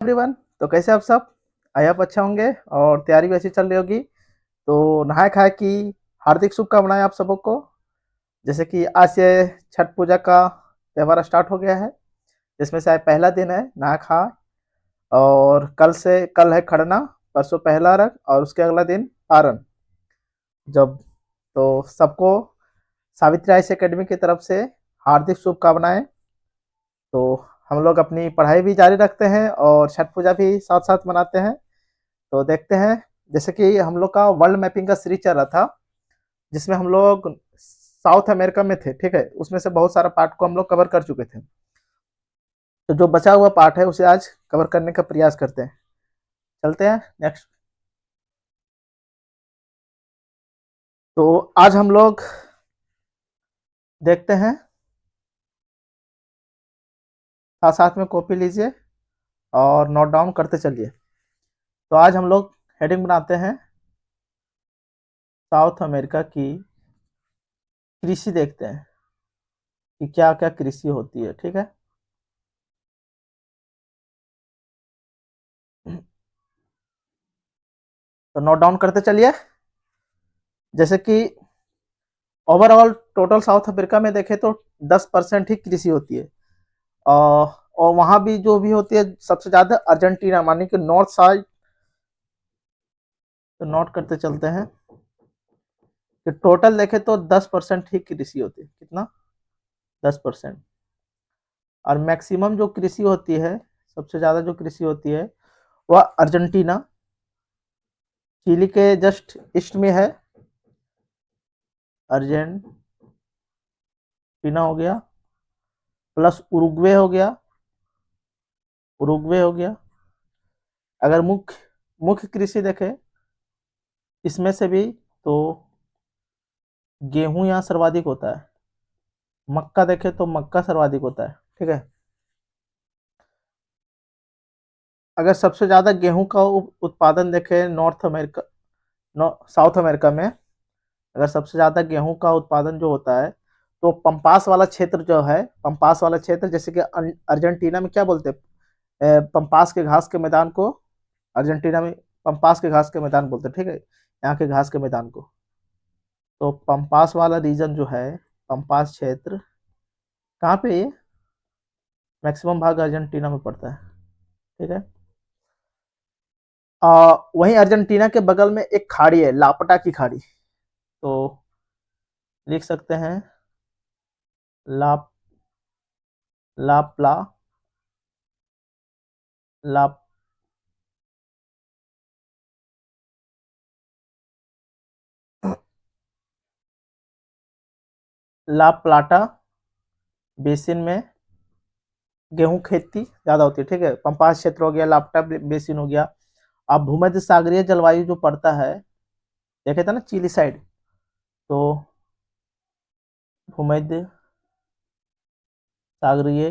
Everyone, तो कैसे आप सब? आई होप अच्छा होंगे और तैयारी भी अच्छी चल रही होगी। तो नहाय खाए की हार्दिक शुभकामनाएं आप सबों को। जैसे कि आज से छठ पूजा का त्यौहार स्टार्ट हो गया है, जिसमें से आज पहला दिन है नहा खा। और कल है खड़ना, परसों पहला अर्घ और उसके अगला दिन पारण। जब तो सबको सावित्री आइस एकेडमी की तरफ से हार्दिक शुभकामनाएं। तो हम लोग अपनी पढ़ाई भी जारी रखते हैं और छठ पूजा भी साथ साथ मनाते हैं। तो देखते हैं, जैसे कि हम लोग का वर्ल्ड मैपिंग का सीरीज चल रहा था, जिसमें हम लोग साउथ अमेरिका में थे। ठीक है, उसमें से बहुत सारा पार्ट को हम लोग कवर कर चुके थे। तो जो बचा हुआ पार्ट है उसे आज कवर करने का प्रयास करते हैं। चलते हैं नेक्स्ट। तो आज हम लोग देखते हैं, साथ साथ में कॉपी लीजिए और नोट डाउन करते चलिए। तो आज हम लोग हेडिंग बनाते हैं साउथ अमेरिका की कृषि। देखते हैं कि क्या क्या कृषि होती है। ठीक है, तो नोट डाउन करते चलिए। जैसे कि ओवरऑल टोटल साउथ अफ्रीका में देखें तो 10% ही कृषि होती है। और वहाँ भी जो भी होती है सबसे ज़्यादा अर्जेंटीना, मानी कि नॉर्थ साइड। तो नोट करते चलते हैं कि टोटल देखें तो 10% ही कृषि होती है। कितना? 10%। और मैक्सिमम जो कृषि होती है, सबसे ज़्यादा जो कृषि होती है वह अर्जेंटीना, चिली के जस्ट ईस्ट में है। अर्जेंटीना हो गया, प्लस उरुग्वे हो गया। उरुग्वे हो गया। अगर मुख्य मुख्य कृषि देखें इसमें से भी, तो गेहूं यहाँ सर्वाधिक होता है। मक्का देखें तो मक्का सर्वाधिक होता है। ठीक है, अगर सबसे ज्यादा गेहूं का उत्पादन देखें नॉर्थ अमेरिका, साउथ अमेरिका में, अगर सबसे ज्यादा गेहूं का उत्पादन जो होता है तो पंपास वाला क्षेत्र जो है, पंपास वाला क्षेत्र, जैसे कि अर्जेंटीना में क्या बोलते हैं, पंपास के घास के मैदान को अर्जेंटीना में पंपास के घास के मैदान बोलते हैं। ठीक है, यहाँ के घास के मैदान को। तो पंपास वाला रीजन जो है, पंपास क्षेत्र कहाँ पे ये मैक्सिमम भाग अर्जेंटीना में पड़ता है। ठीक है, वहीं अर्जेंटीना के बगल में एक खाड़ी है, लापटा की खाड़ी। तो लिख सकते हैं लाप लापला लाप ला प्लाटा बेसिन में गेहूं खेती ज्यादा होती है। ठीक है, पंपास क्षेत्र हो गया, लापटा बेसिन हो गया। अब भूमध्य सागरीय जलवायु जो पड़ता है, देखे थे ना चिली साइड, तो भूमध्य सागरीय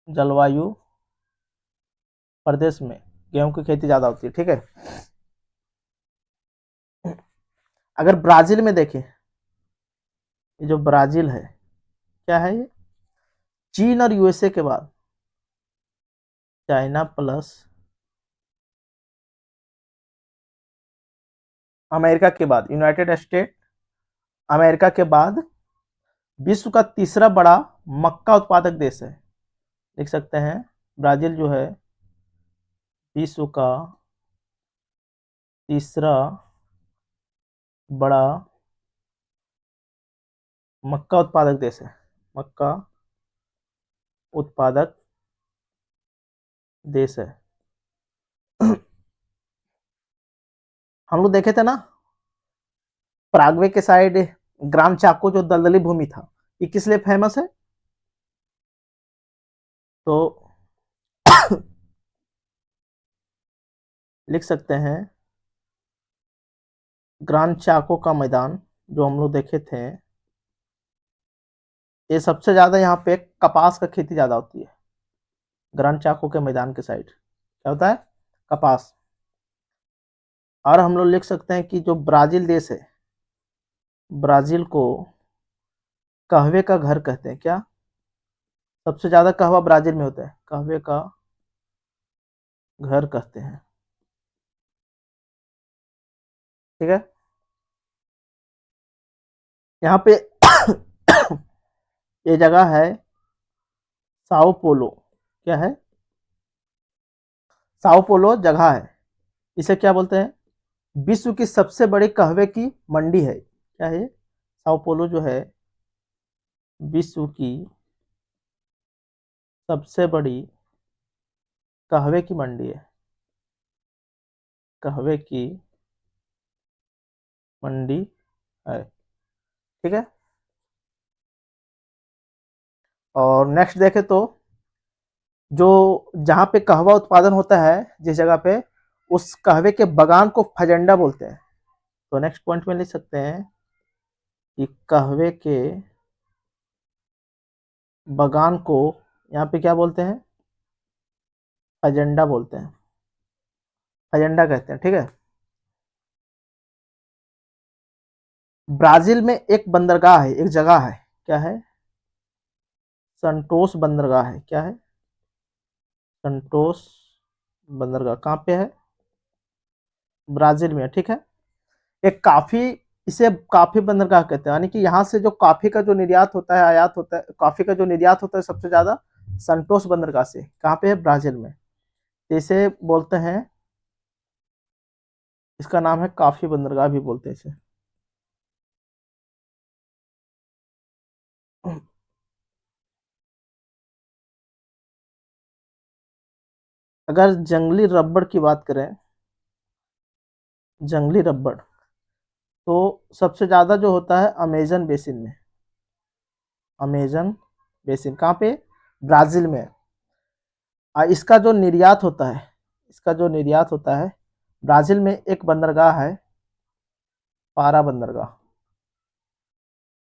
जलवायु प्रदेश में गेहूं की खेती ज्यादा होती है। ठीक है, अगर ब्राजील में देखें, ये जो ब्राजील है, क्या है ये? चीन और यूएसए के बाद, चाइना प्लस अमेरिका के बाद, यूनाइटेड स्टेट अमेरिका के बाद विश्व का तीसरा बड़ा मक्का उत्पादक देश है। लिख सकते हैं ब्राजील जो है विश्व का तीसरा बड़ा मक्का उत्पादक देश है। मक्का उत्पादक देश है। हम लोग देखे थे ना, पराग्वे के साइड ग्राम चाको जो दलदली भूमि था, ये किस लिए फेमस है? तो लिख सकते हैं ग्राम चाको का मैदान जो हम लोग देखे थे, ये सबसे ज्यादा यहाँ पे कपास का खेती ज्यादा होती है। ग्राम चाको के मैदान के साइड क्या होता है? कपास। और हम लोग लिख सकते हैं कि जो ब्राजील देश है, ब्राजील को कहवे का घर कहते हैं। क्या? सबसे ज्यादा कहवा ब्राजील में होता है, कहवे का घर कहते हैं। ठीक है, यहाँ पे ये जगह है साओ पोलो। क्या है? साओ पोलो जगह है। इसे क्या बोलते हैं? विश्व की सबसे बड़ी कहवे की मंडी है। क्या है? साओ पोलो जो है विश्व की सबसे बड़ी कहवे की मंडी है। कहवे की मंडी है। ठीक है, और नेक्स्ट देखें तो जो जहाँ पे कहवा उत्पादन होता है जिस जगह पे, उस कहवे के बगान को फजेंडा बोलते हैं। तो नेक्स्ट पॉइंट में लिख सकते हैं कि कहवे के बगान को यहाँ पे क्या बोलते हैं? फजेंडा बोलते हैं, फजेंडा कहते हैं। ठीक है, ब्राजील में एक बंदरगाह है, एक जगह है। क्या है? संतोष बंदरगाह है। क्या है? संतोष बंदरगाह कहाँ पे है? ब्राजील में। ठीक है, एक काफी, इसे काफी बंदरगाह कहते हैं, यानी कि यहाँ से जो कॉफी का जो निर्यात होता है, आयात होता है, कॉफी का जो निर्यात होता है सबसे ज्यादा संतोष बंदरगाह से। कहाँ पे है? ब्राजील में। तो इसे बोलते हैं, इसका नाम है काफी बंदरगाह भी बोलते हैं इसे। अगर जंगली रबड़ की बात करें, जंगली रबड़, तो सबसे ज्यादा जो होता है अमेजन बेसिन में। अमेजन बेसिन कहाँ पे? ब्राजील में। इसका जो निर्यात होता है, इसका जो निर्यात होता है, ब्राजील में एक बंदरगाह है पारा बंदरगाह,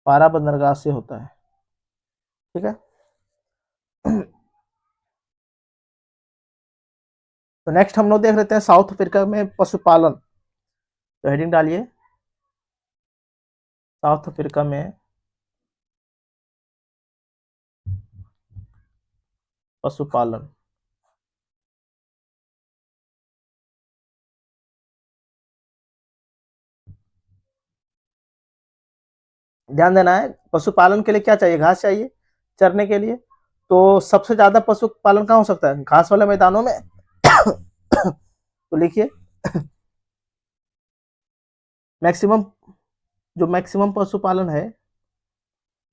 पारा बंदरगाह से होता है। ठीक है, तो नेक्स्ट हम लोग देख लेते हैं साउथ अफ्रीका में पशुपालन। तो हेडिंग डालिए, साउथ अफ्रीका में पशुपालन। ध्यान देना है, पशुपालन के लिए क्या चाहिए? घास चाहिए चरने के लिए। तो सबसे ज्यादा पशुपालन कहाँ हो सकता है? घास वाले मैदानों में। तो लिखिए, मैक्सिमम, जो मैक्सिमम पशुपालन है,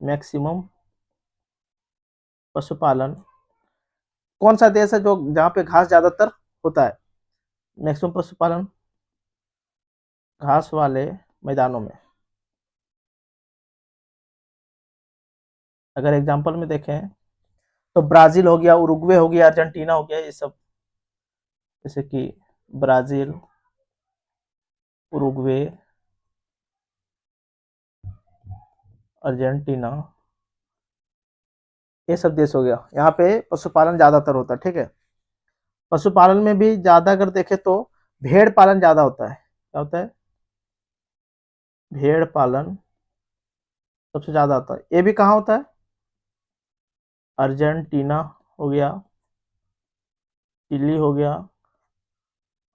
मैक्सिमम पशुपालन कौन सा देश है जो जहाँ पे घास ज्यादातर होता है? मैक्सिमम पशुपालन घास वाले मैदानों में। अगर एग्जांपल में देखें तो ब्राजील हो गया, उरुग्वे हो गया, अर्जेंटीना हो गया, ये सब। जैसे कि ब्राजील, उरुग्वे, अर्जेंटीना, ये सब देश हो गया, यहाँ पे पशुपालन ज्यादातर होता है। ठीक है, पशुपालन में भी ज्यादा अगर देखें तो भेड़ पालन ज्यादा होता है। क्या होता है? भेड़ पालन सबसे ज्यादा होता है। ये भी कहाँ होता है? अर्जेंटीना हो गया, चिली हो गया,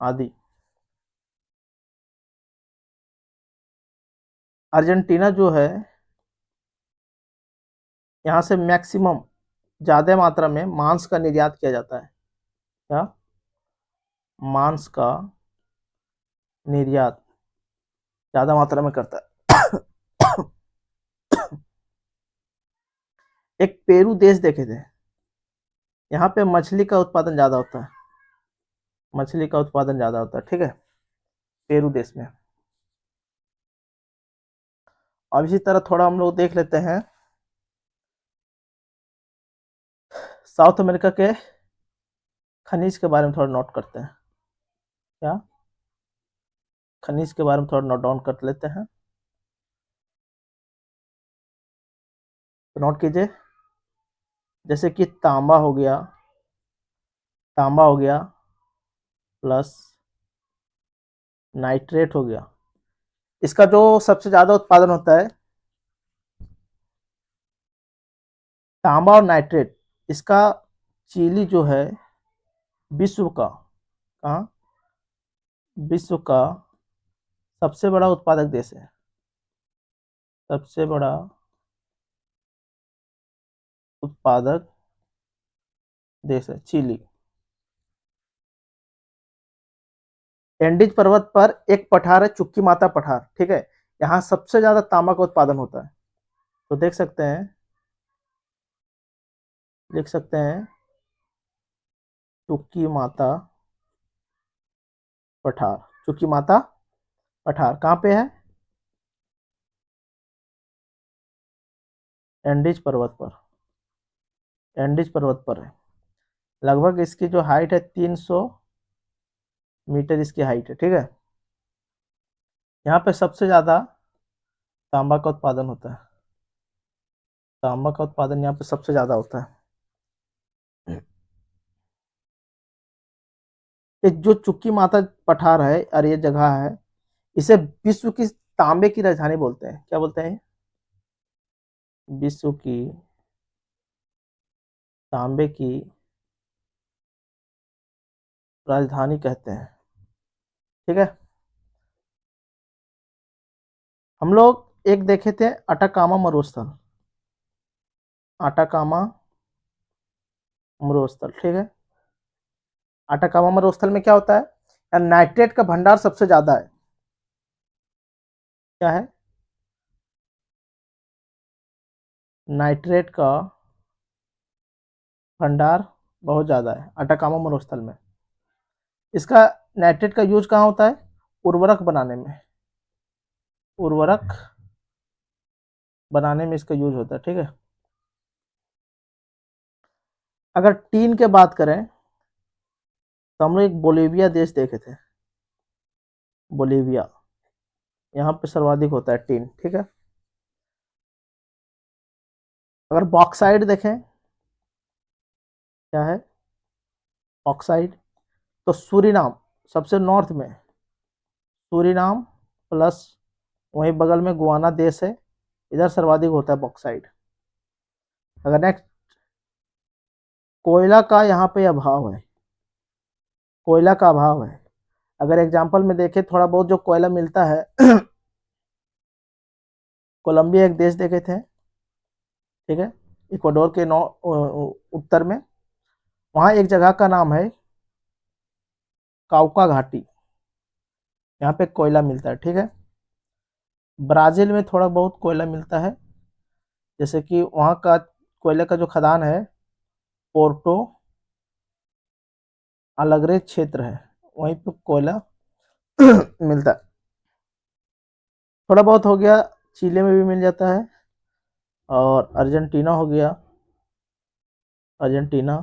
आदि। अर्जेंटीना जो है, यहाँ से मैक्सिमम ज्यादा मात्रा में मांस का निर्यात किया जाता है। क्या? मांस का निर्यात ज्यादा मात्रा में करता है। एक पेरू देश देखे थे, यहाँ पे मछली का उत्पादन ज्यादा होता है, मछली का उत्पादन ज्यादा होता है। ठीक है, पेरू देश में। अब इसी तरह थोड़ा हम लोग देख लेते हैं साउथ अमेरिका के खनिज के बारे में, थोड़ा नोट करते हैं। क्या? खनिज के बारे में थोड़ा नोट डाउन कर लेते हैं। तो नोट कीजिए, जैसे कि तांबा हो गया, तांबा हो गया प्लस नाइट्रेट हो गया। इसका जो सबसे ज्यादा उत्पादन होता है तांबा और नाइट्रेट, इसका चिली जो है विश्व का, कहाँ, विश्व का सबसे बड़ा उत्पादक देश है, सबसे बड़ा उत्पादक देश है चिली। एंडीज पर्वत पर एक पठार है, चुक्की माता पठार, ठीक है। यहाँ सबसे ज्यादा तांबा का उत्पादन होता है। तो देख सकते हैं, लिख सकते हैं चुक्की माता पठार। चुक्की माता पठार कहाँ पे है? एंडीज पर्वत पर, एंडीज पर्वत पर है। लगभग इसकी जो हाइट है 300 मीटर इसकी हाइट है, ठीक है। यहाँ पे सबसे ज्यादा तांबा का उत्पादन होता है, तांबा का उत्पादन यहाँ पे सबसे ज्यादा होता है। ये जो चुक्की माता पठार है और ये जगह है, इसे विश्व की तांबे की राजधानी बोलते हैं। क्या बोलते हैं? विश्व की तांबे की राजधानी कहते हैं, ठीक है। हम लोग एक देखे थे अटाकामा मरुस्थल, अटाकामा मरुस्थल, ठीक है। अटाकामा मरुस्थल में क्या होता है? नाइट्रेट का भंडार सबसे ज्यादा है। क्या है? नाइट्रेट का भंडार बहुत ज्यादा है अटाकामा मरुस्थल में। इसका नाइट्रेट का यूज कहाँ होता है? उर्वरक बनाने में, उर्वरक बनाने में इसका यूज होता है, ठीक है। अगर टीन के बात करें तो हम लोग एक बोलीविया देश देखे थे, बोलीविया, यहाँ पे सर्वाधिक होता है टीन, ठीक है। अगर बॉक्साइड देखें, क्या है ऑक्साइड, तो सूरीनाम सबसे नॉर्थ में, सूरीनाम प्लस वहीं बगल में गुआना देश है, इधर सर्वाधिक होता है बॉक्साइड। अगर नेक्स्ट, कोयला का यहाँ पे अभाव है, कोयला का अभाव है। अगर एग्जांपल में देखें थोड़ा बहुत जो कोयला मिलता है कोलंबिया एक देश देखे थे, ठीक है, इक्वाडोर के नौ उत्तर में, वहाँ एक जगह का नाम है काउका घाटी, यहाँ पे कोयला मिलता है, ठीक है। ब्राजील में थोड़ा बहुत कोयला मिलता है, जैसे कि वहाँ का कोयले का जो खदान है पोर्टो अलग्रे क्षेत्र है, वहीं पे कोयला मिलता है। थोड़ा बहुत हो गया चिले में भी मिल जाता है, और अर्जेंटीना हो गया, अर्जेंटीना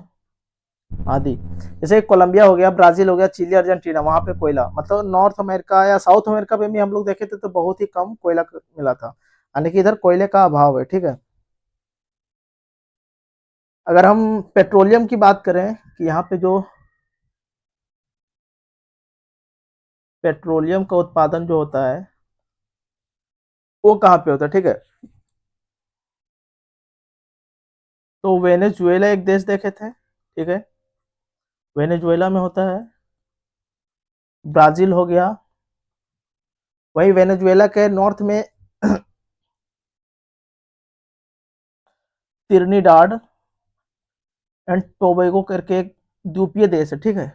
आदि, जैसे कोलंबिया हो गया, ब्राजील हो गया, चिली, अर्जेंटीना, वहां पे कोयला, मतलब नॉर्थ अमेरिका या साउथ अमेरिका में भी हम लोग देखे थे तो बहुत ही कम कोयला मिला था, यानी कि इधर कोयले का अभाव है, ठीक है। अगर हम पेट्रोलियम की बात करें कि यहाँ पे जो पेट्रोलियम का उत्पादन जो होता है वो कहाँ पे होता है, ठीक है। तो वेनेजुएला एक देश देखे थे, ठीक है, वेनेजुएला में होता है। ब्राजील हो गया, वही वेनेजुएला के नॉर्थ में त्रिनिडाद एंड टोबैगो करके एक द्वीपीय देश है, ठीक है,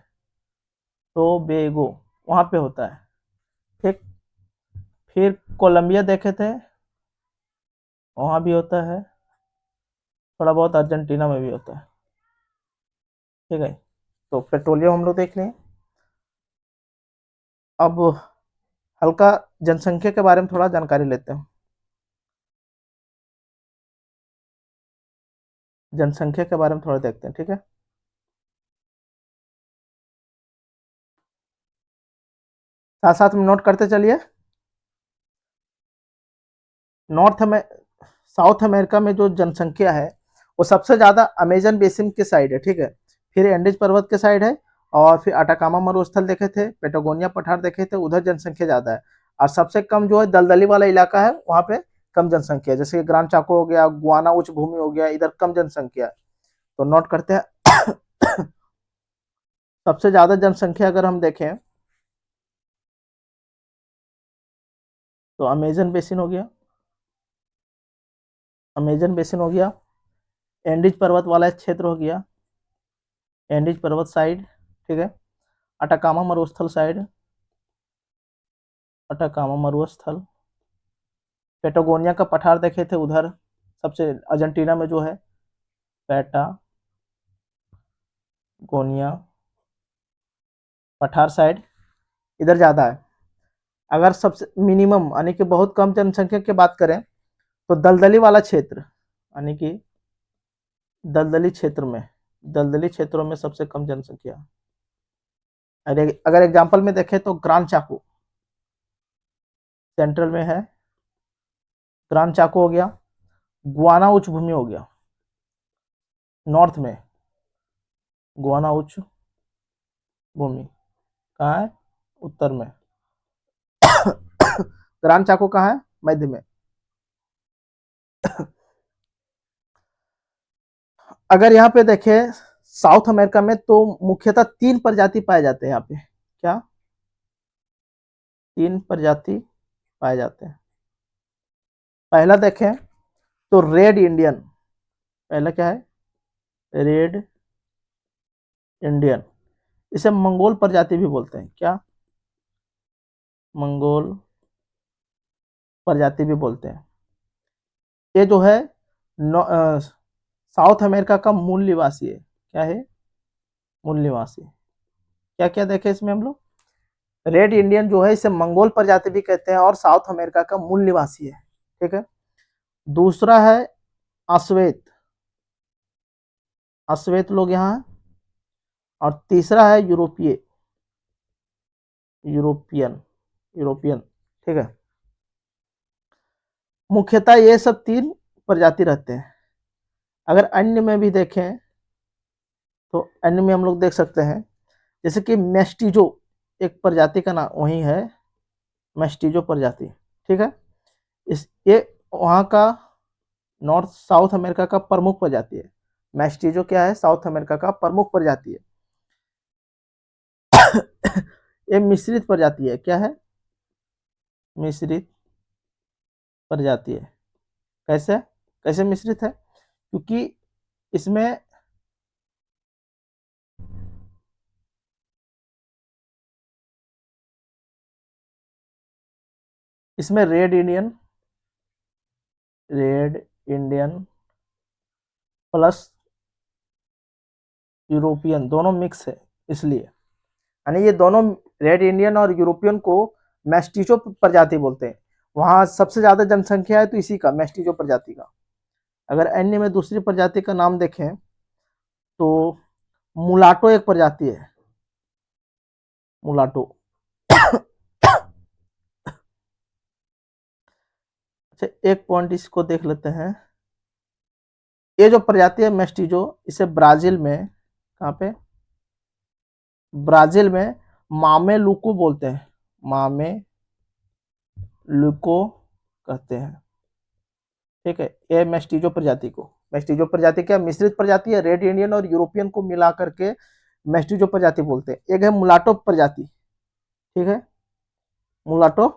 टोबैगो, वहां पे होता है, ठीक। फिर कोलंबिया देखे थे, वहां भी होता है, थोड़ा बहुत अर्जेंटीना में भी होता है, ठीक है। तो पेट्रोलियम हम लोग देख लें। अब हल्का जनसंख्या के बारे में थोड़ा जानकारी लेते हैं। जनसंख्या के बारे में थोड़ा देखते हैं, ठीक है। साथ साथ में नोट करते चलिए। नॉर्थ में, साउथ अमेरिका में जो जनसंख्या है वो सबसे ज्यादा अमेजन बेसिन के साइड है, ठीक है। फिर एंडीज पर्वत के साइड है, और फिर अटाकामा मरुस्थल देखे थे, पेटागोनिया पठार देखे थे, उधर जनसंख्या ज्यादा है। और सबसे कम जो है दलदली वाला इलाका है, वहां पे कम जनसंख्या है, जैसे ग्रांड चाको हो गया, गुआना उच्च भूमि हो गया, इधर कम जनसंख्या है। तो नोट करते हैं। सबसे ज्यादा जनसंख्या अगर हम देखें तो अमेजन बेसिन हो गया, अमेजन बेसिन हो गया, एंडीज पर्वत वाला क्षेत्र हो गया, एंडीज पर्वत साइड, ठीक है, अटाकामा मरुस्थल साइड, अटाकामा मरुस्थल, पेटागोनिया का पठार देखे थे उधर, सबसे अर्जेंटीना में जो है पेटागोनिया पठार साइड, इधर ज्यादा है। अगर सबसे मिनिमम यानी कि बहुत कम जनसंख्या की बात करें तो दलदली वाला क्षेत्र, यानी कि दलदली क्षेत्र में, दलदली क्षेत्रों में सबसे कम जनसंख्या। अगर एग्जांपल में देखें तो ग्रांड चाको सेंट्रल में है, ग्रांड चाको हो गया, गुआना उच्च भूमि हो गया नॉर्थ में, गुआना उच्च भूमि कहाँ है, उत्तर में। ग्रांड चाको कहाँ है, मध्य में। अगर यहाँ पे देखें साउथ अमेरिका में तो मुख्यतः 3 प्रजाति पाए जाते हैं यहाँ पे, क्या 3 प्रजाति पाए जाते हैं। पहला देखें तो रेड इंडियन, पहला क्या है, रेड इंडियन, इसे मंगोल प्रजाति भी बोलते हैं, क्या मंगोल प्रजाति भी बोलते हैं। ये जो है साउथ अमेरिका का मूल निवासी है, क्या है, मूल निवासी। क्या क्या देखे इसमें हम लोग, रेड इंडियन जो है इसे मंगोल प्रजाति भी कहते हैं और साउथ अमेरिका का मूल निवासी है, ठीक है। दूसरा है अश्वेत, अश्वेत लोग यहाँ है। और तीसरा है यूरोपीय, यूरोपियन, यूरोपियन, ठीक है। मुख्यतः ये सब 3 प्रजाति रहते हैं। अगर अन्य में भी देखें तो अन्य में हम लोग देख सकते हैं जैसे कि मेस्टिजो एक प्रजाति का नाम वही है, मेस्टिजो प्रजाति, ठीक है। इस ये वहाँ का नॉर्थ साउथ अमेरिका का प्रमुख प्रजाति है। मेस्टिजो क्या है, साउथ अमेरिका का प्रमुख प्रजाति है। ये मिश्रित प्रजाति है, क्या है, मिश्रित प्रजाति है। कैसे, कैसे मिश्रित है, क्योंकि इसमें इसमें red Indian, red Indian plus European दोनों मिक्स है, इसलिए यानी ये दोनों रेड इंडियन और यूरोपियन को मेस्टिचो प्रजाति बोलते हैं। वहां सबसे ज्यादा जनसंख्या है तो इसी का, मेस्टिचो प्रजाति का। अगर अन्य में दूसरी प्रजाति का नाम देखें तो मुलाटो एक प्रजाति है, मुलाटो। अच्छा एक पॉइंट इसको देख लेते हैं, ये जो प्रजाति है मेस्टिजो इसे ब्राजील में, कहाँ पे, ब्राजील में मामे लुको बोलते हैं, मामे लुको कहते हैं, ठीक है। ये मेस्टिजो प्रजाति को, मेस्टिजो प्रजाति क्या मिश्रित प्रजाति है, रेड इंडियन और यूरोपियन को मिला करके मेस्टिजो प्रजाति बोलते हैं। एक है मुलाटो प्रजाति, ठीक है, मुलाटो,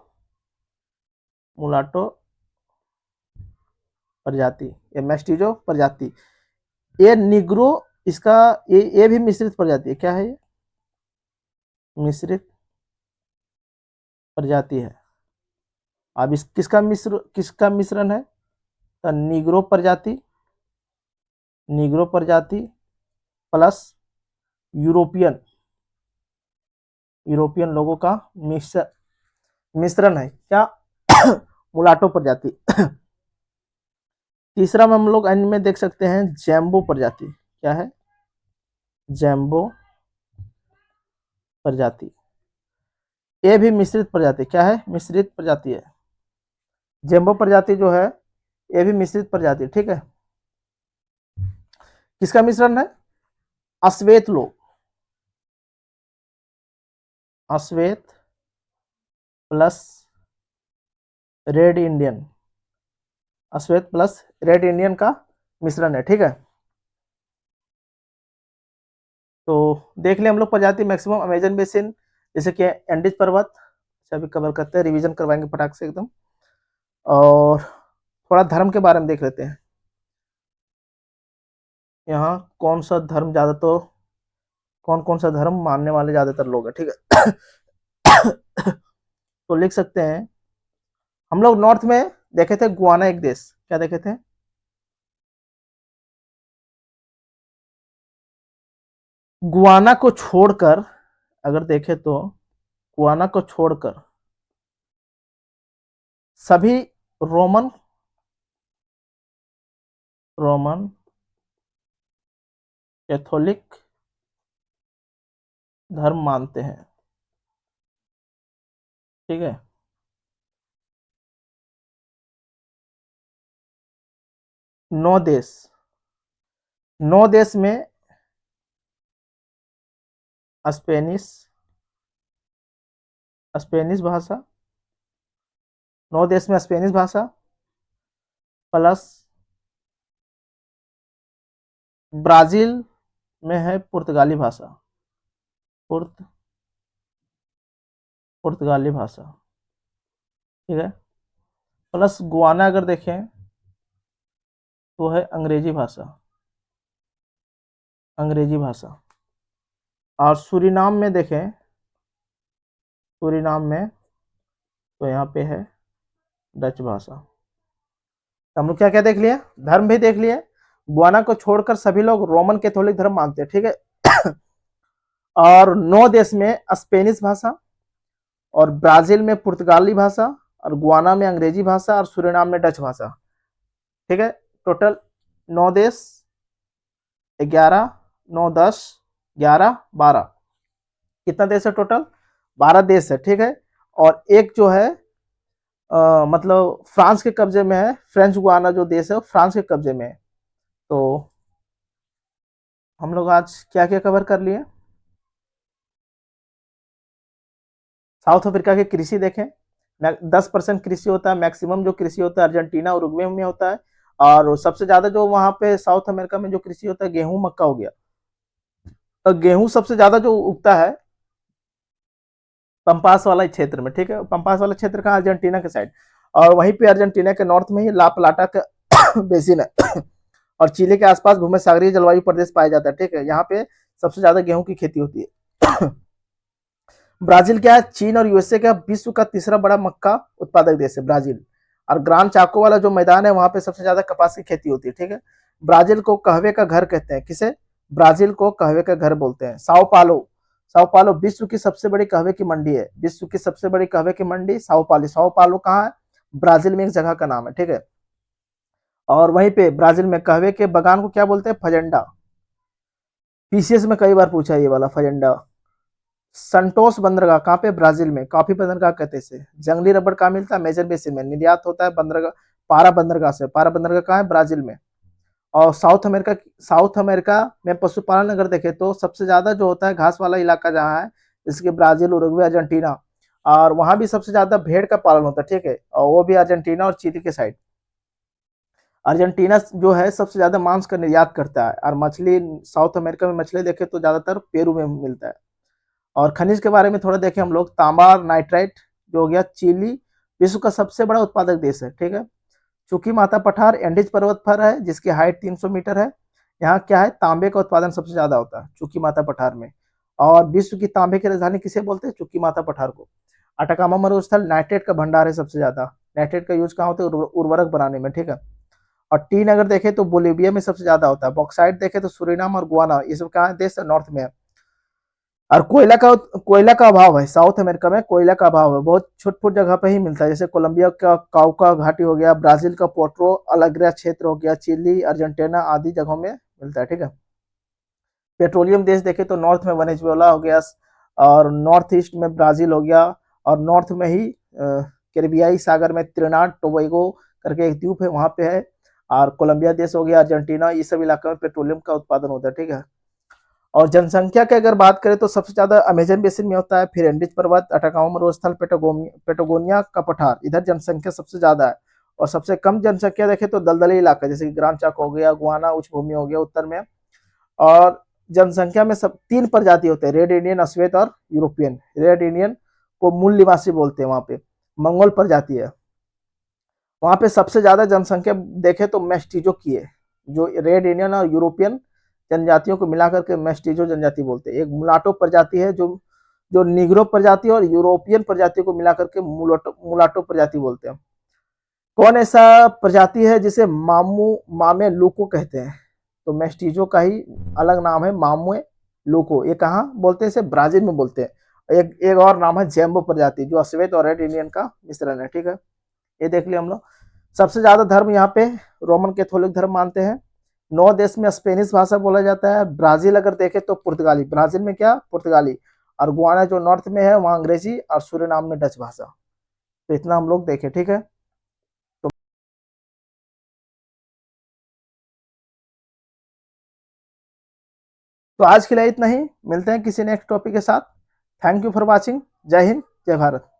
मुलाटो प्रजाति, ये मेस्टिजो प्रजाति। ये निग्रो इसका, ये भी मिश्रित प्रजाति है, क्या है ये मिश्रित प्रजाति है। अब इस किसका मिश्रण है, तो निग्रो प्रजाति, निग्रो प्रजाति प्लस यूरोपियन, यूरोपियन लोगों का मिश्रण है, क्या मुलाटो प्रजाति। तीसरा में हम लोग अन्य में देख सकते हैं जैम्बो प्रजाति, क्या है, जैम्बो प्रजाति। ये भी मिश्रित प्रजाति, क्या है, मिश्रित प्रजाति है। जैम्बो प्रजाति जो है ये भी मिश्रित प्रजाति, ठीक है। किसका मिश्रण है, अश्वेत लोग, अश्वेत प्लस रेड इंडियन, अश्वेत प्लस रेड इंडियन का मिश्रण है, ठीक है। तो देख लिया हम लोग प्रजाति मैक्सिमम अमेजन बेसिन, जैसे कि एंडीज पर्वत, अभी कवर करते हैं, रिवीजन करवाएंगे फटाक से एकदम। और थोड़ा धर्म के बारे में देख लेते हैं। यहाँ कौन सा धर्म ज़्यादा, तो कौन कौन सा धर्म मानने वाले ज़्यादातर लोग हैं, ठीक है। तो लिख सकते हैं, हम लोग नॉर्थ में देखे थे गुआना एक देश, क्या देखे थे? गुआना को छोड़कर, अगर देखें तो गुआना को छोड़कर सभी रोमन रोमन कैथोलिक धर्म मानते हैं, ठीक है। 9 देश, 9 देश में स्पेनिश स्पेनिश भाषा, 9 देश में स्पेनिश भाषा प्लस ब्राजील में है पुर्तगाली भाषा, पुर्त पुर्तगाली भाषा, ठीक है। प्लस गुआना अगर देखें तो है अंग्रेजी भाषा, अंग्रेजी भाषा। और सूरीनाम में देखें, सूरीनाम में तो यहाँ पे है डच भाषा। तो हम लोग क्या क्या देख लिया, धर्म भी देख लिए। गुआना को छोड़कर सभी लोग रोमन कैथोलिक धर्म मानते हैं, ठीक है। और 9 देश में स्पेनिश भाषा, और ब्राजील में पुर्तगाली भाषा, और गुआना में अंग्रेजी भाषा, और सूरीनाम में डच भाषा, ठीक है। टोटल 9 देश, 11, 9, 10, 11, 12, कितना देश है टोटल? 12 देश है, ठीक है। और एक जो है मतलब फ्रांस के कब्जे में है, फ्रेंच गुआना जो देश है वो फ्रांस के कब्जे में है। तो हम लोग आज क्या क्या कवर कर लिए? साउथ अफ्रीका की कृषि देखें, 10% कृषि होता है, मैक्सिमम जो कृषि होता है अर्जेंटीना और उरुग्वे में होता है। और सबसे ज्यादा जो वहां पे साउथ अमेरिका में जो कृषि होता है गेहूं मक्का हो गया। तो गेहूं सबसे ज्यादा जो उगता है पंपास वाला क्षेत्र में, ठीक है। पंपास वाला क्षेत्र कहाँ? अर्जेंटीना के साइड। और वहीं पे अर्जेंटीना के नॉर्थ में ही ला प्लाटा का बेसिन है। और चिली के आसपास भूमध्य सागरीय जलवायु प्रदेश पाया जाता है, ठीक है। यहाँ पे सबसे ज्यादा गेहूं की खेती होती है। ब्राजील क्या है? चीन और यूएसए का विश्व का तीसरा बड़ा मक्का उत्पादक देश है ब्राजील। और ग्रांड चाको वाला जो मैदान है वहां पे सबसे ज्यादा कपास की खेती होती है, ठीक है। ब्राजील को कहवे का घर कहते हैं, किसे? ब्राजील को कहवे का घर बोलते हैं। साओ पालो, साओ पालो विश्व की सबसे बड़ी कहवे की मंडी है, विश्व की सबसे बड़ी कहवे की मंडी साओ पालो। साओ पालो कहाँ है? ब्राजील में एक जगह का नाम है, ठीक है। और वहीं पे ब्राजील में कहवे के बगान को क्या बोलते हैं? फजेंडा। पीसीएस में कई बार पूछा ये वाला फजेंडा। संतोष बंदरगाह कहाँ पे? ब्राजील में। काफी बंदरगाह कहते हैं इसे। जंगली रबड़ कहाँ मिलता है? मेजर बेसिन में। निर्यात होता है बंदरगाह, पारा बंदरगाह से। पारा बंदरगाह कहाँ है? ब्राजील में। और साउथ अमेरिका में पशुपालन अगर देखें तो सबसे ज्यादा जो होता है घास वाला इलाका जहाँ है, जिसके ब्राजील, उरुग्वे, अर्जेंटीना। और वहां भी सबसे ज्यादा भेड़ का पालन होता है, ठीक है। और वो भी अर्जेंटीना और चिली के साइड। अर्जेंटीना जो है सबसे ज्यादा मांस का निर्यात करता है। और मछली, साउथ अमेरिका में मछली देखे तो ज्यादातर पेरू में मिलता है। और खनिज के बारे में थोड़ा देखें हम लोग, तांबा और नाइट्राइट जो हो गया, चिली विश्व का सबसे बड़ा उत्पादक देश है, ठीक है। चूंकि माता पठार एंडीज पर्वत पर है जिसकी हाइट 300 मीटर है। यहाँ क्या है? तांबे का उत्पादन सबसे ज्यादा होता है चूंकि माता पठार में। और विश्व की तांबे की राजधानी किसे बोलते हैं? चूंकि माता पठार को। अटाकामा मरुस्थल नाइट्रेट का भंडार है सबसे ज्यादा। नाइट्रेट का यूज कहाँ होता है? उर्वरक बनाने में, ठीक है। और टीन अगर देखें तो बोलिविया में सबसे ज्यादा होता है। बॉक्साइट देखें तो सुरीनाम और गुआना, ये सब कहाँ देश है? नॉर्थ में है। और कोयला का अभाव है साउथ अमेरिका में, कोयला का अभाव है, बहुत छोट छोट जगह पे ही मिलता है। जैसे कोलंबिया का काउका घाटी हो गया, ब्राजील का पोर्टो अलेग्रे क्षेत्र हो गया, चिली, अर्जेंटीना आदि जगहों में मिलता है, ठीक है। पेट्रोलियम देश देखे तो नॉर्थ में वेनेजुएला हो गया, और नॉर्थ ईस्ट में ब्राजील हो गया, और नॉर्थ में ही कैरिबियाई सागर में त्रिनाड टोबैगो करके एक द्वीप है वहां पे है। और कोलंबिया देश हो गया, अर्जेंटीना, ये सब इलाके में पेट्रोलियम का उत्पादन होता है, ठीक है। और जनसंख्या की अगर बात करें तो सबसे ज्यादा अमेजन बेसिन में होता है, फिर एंडीज पर्वत, अटाकामा मरुस्थल, पेटागोनिया का पठार, इधर जनसंख्या सबसे ज्यादा है। और सबसे कम जनसंख्या देखे तो दलदली इलाका, जैसे कि ग्रांड चाको हो गया, गुआना उच्च भूमि हो गया उत्तर में। और जनसंख्या में सब 3 प्रजाति होते हैं, रेड इंडियन, अश्वेत और यूरोपियन। रेड इंडियन को मूल निवासी बोलते हैं, वहाँ पे मंगोल प्रजाति है। वहाँ पे सबसे ज्यादा जनसंख्या देखे तो मेस्टिजो की है, जो रेड इंडियन और यूरोपियन जनजातियों को मिलाकर के मेस्टिजो जनजाति बोलते हैं। एक मुलाटो प्रजाति है जो जो निग्रो प्रजाति और यूरोपियन प्रजाति को मिलाकर के मुलाटो प्रजाति बोलते हैं। कौन ऐसा प्रजाति है जिसे मामे लूको कहते हैं? तो मेस्टिजो का ही अलग नाम है मामे लूको। ये कहाँ बोलते हैं? इसे ब्राजील में बोलते हैं। एक एक और नाम है जेम्बो प्रजाति, जो अश्वेत और रेड इंडियन का मिश्रण है। ठीक है, ये देख लिया हम लोग। सबसे ज्यादा धर्म यहाँ पे रोमन कैथोलिक धर्म मानते हैं। 9 देश में स्पेनिश भाषा बोला जाता है। ब्राजील अगर देखे तो पुर्तगाली, ब्राजील में क्या पुर्तगाली, और गुआना जो नॉर्थ में है वहाँ अंग्रेजी, और सूरीनाम में डच भाषा। तो इतना हम लोग देखे। ठीक है, तो आज के लिए इतना ही, मिलते हैं किसी नेक्स्ट टॉपिक के साथ। Thank you for watching. जय हिंद, जय भारत।